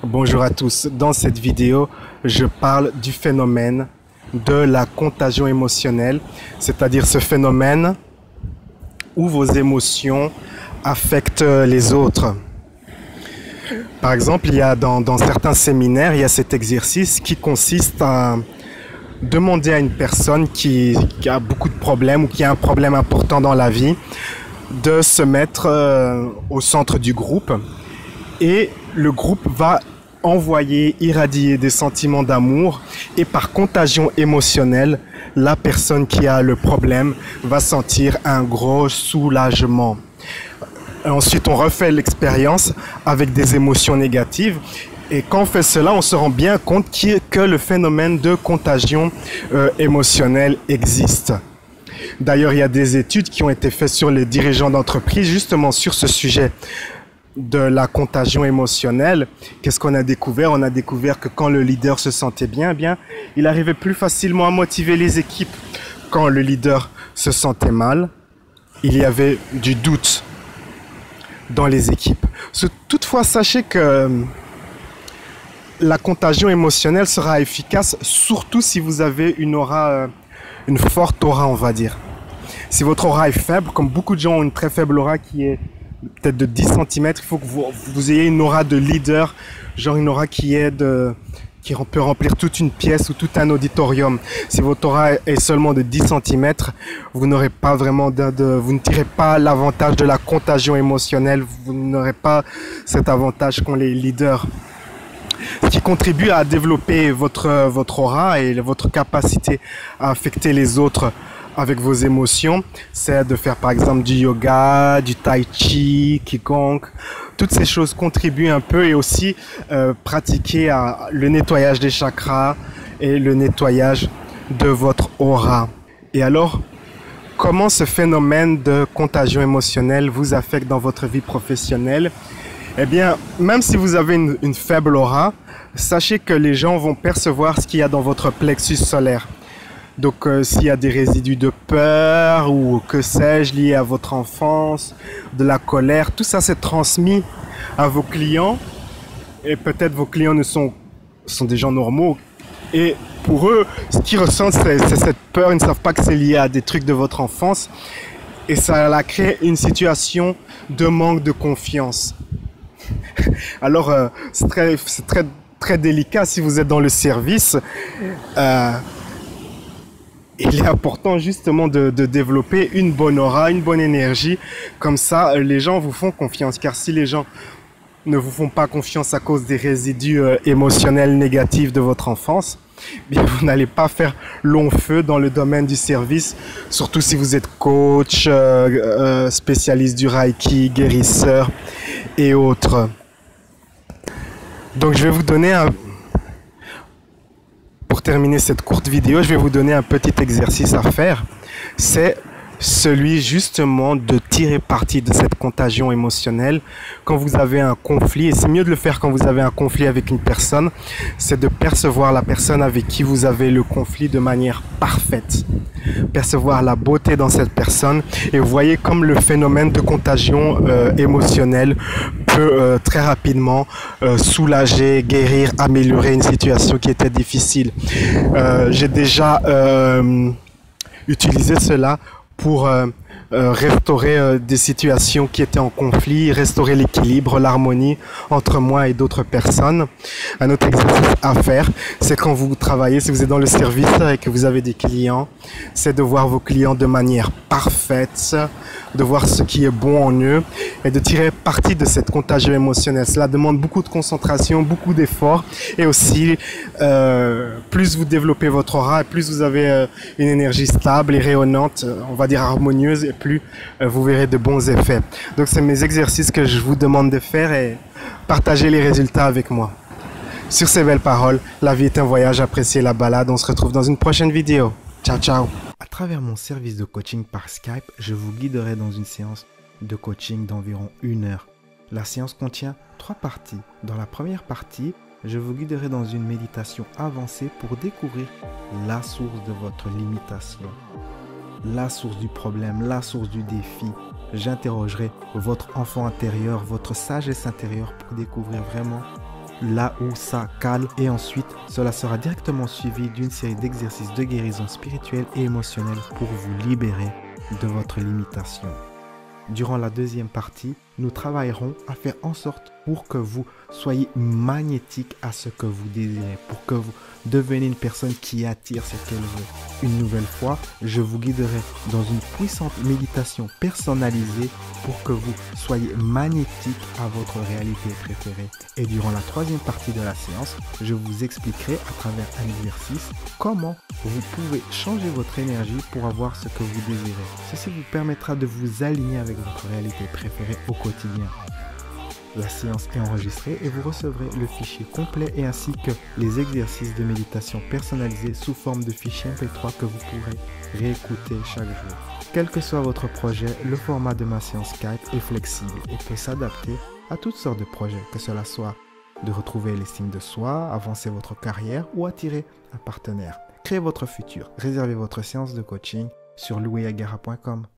Bonjour à tous. Dans cette vidéo, je parle du phénomène de la contagion émotionnelle, c'est-à-dire ce phénomène où vos émotions affectent les autres. Par exemple, il y a dans certains séminaires, il y a cet exercice qui consiste à demander à une personne qui a beaucoup de problèmes ou qui a un problème important dans la vie de se mettre au centre du groupe et le groupe va envoyer, irradier des sentiments d'amour et par contagion émotionnelle, la personne qui a le problème va sentir un gros soulagement. Ensuite, on refait l'expérience avec des émotions négatives et quand on fait cela, on se rend bien compte que le phénomène de contagion émotionnelle existe. D'ailleurs, il y a des études qui ont été faites sur les dirigeants d'entreprise justement sur ce sujet de la contagion émotionnelle. Qu'est-ce qu'on a découvert? On a découvert que quand le leader se sentait bien, il arrivait plus facilement à motiver les équipes. Quand le leader se sentait mal, il y avait du doute dans les équipes. Toutefois, sachez que la contagion émotionnelle sera efficace surtout si vous avez une aura, une forte aura, on va dire. Si votre aura est faible, comme beaucoup de gens ont une très faible aura qui est peut-être de 10 cm, il faut que vous ayez une aura de leader, genre une aura qui peut remplir toute une pièce ou tout un auditorium. Si votre aura est seulement de 10 cm, vous n'aurez pas vraiment vous ne tirez pas l'avantage de la contagion émotionnelle, vous n'aurez pas cet avantage qu'ont les leaders. Ce qui contribue à développer votre aura et votre capacité à affecter les autres avec vos émotions, c'est de faire par exemple du yoga, du tai chi, qigong. Toutes ces choses contribuent un peu et aussi pratiquer le nettoyage des chakras et le nettoyage de votre aura. Et alors, comment ce phénomène de contagion émotionnelle vous affecte dans votre vie professionnelle? Eh bien, même si vous avez une faible aura, sachez que les gens vont percevoir ce qu'il y a dans votre plexus solaire. Donc, s'il y a des résidus de peur ou que sais-je liés à votre enfance, de la colère, tout ça c'est transmis à vos clients. Et peut-être vos clients sont des gens normaux. Et pour eux, ce qu'ils ressentent, c'est cette peur. Ils ne savent pas que c'est lié à des trucs de votre enfance. Et ça a créé une situation de manque de confiance. Alors, c'est très délicat si vous êtes dans le service. Il est important justement de développer une bonne aura, une bonne énergie. Comme ça, les gens vous font confiance. Car si les gens ne vous font pas confiance à cause des résidus émotionnels négatifs de votre enfance, bien vous n'allez pas faire long feu dans le domaine du service. Surtout si vous êtes coach, spécialiste du Reiki, guérisseur et autres. Donc je vais vous donner pour terminer cette courte vidéo, je vais vous donner un petit exercice à faire. C'est celui justement de tirer parti de cette contagion émotionnelle quand vous avez un conflit. Et c'est mieux de le faire quand vous avez un conflit avec une personne. C'est de percevoir la personne avec qui vous avez le conflit de manière parfaite. Percevoir la beauté dans cette personne. Et vous voyez comme le phénomène de contagion émotionnelle peut très rapidement soulager, guérir, améliorer une situation qui était difficile. J'ai déjà utilisé cela pour restaurer des situations qui étaient en conflit, restaurer l'équilibre, l'harmonie entre moi et d'autres personnes. Un autre exercice à faire, c'est quand vous travaillez, si vous êtes dans le service et que vous avez des clients, c'est de voir vos clients de manière parfaite, de voir ce qui est bon en eux et de tirer parti de cette contagion émotionnelle. Cela demande beaucoup de concentration, beaucoup d'efforts et aussi plus vous développez votre aura, plus vous avez une énergie stable et rayonnante, on va dire harmonieuse, et plus vous verrez de bons effets. Donc c'est mes exercices que je vous demande de faire et partagez les résultats avec moi. Sur ces belles paroles, la vie est un voyage, appréciez la balade, on se retrouve dans une prochaine vidéo. Ciao ciao. À travers mon service de coaching par Skype, je vous guiderai dans une séance de coaching d'environ 1 heure. La séance contient 3 parties. Dans la première partie, je vous guiderai dans une méditation avancée pour découvrir la source de votre limitation, la source du problème, la source du défi. J'interrogerai votre enfant intérieur, votre sagesse intérieure pour découvrir vraiment là où ça cale. Et ensuite, cela sera directement suivi d'une série d'exercices de guérison spirituelle et émotionnelle pour vous libérer de votre limitation. Durant la deuxième partie, nous travaillerons à faire en sorte pour que vous soyez magnétique à ce que vous désirez, pour que vous deveniez une personne qui attire ce qu'elle veut. Une nouvelle fois, je vous guiderai dans une puissante méditation personnalisée pour que vous soyez magnétique à votre réalité préférée. Et durant la troisième partie de la séance, je vous expliquerai à travers un exercice comment vous pouvez changer votre énergie pour avoir ce que vous désirez. Ceci vous permettra de vous aligner avec votre réalité préférée au quotidien. La séance est enregistrée et vous recevrez le fichier complet et ainsi que les exercices de méditation personnalisés sous forme de fichier MP3 que vous pourrez réécouter chaque jour. Quel que soit votre projet, le format de ma séance Skype est flexible et peut s'adapter à toutes sortes de projets, que cela soit de retrouver l'estime de soi, avancer votre carrière ou attirer un partenaire. Créez votre futur. Réservez votre séance de coaching sur louisagara.com.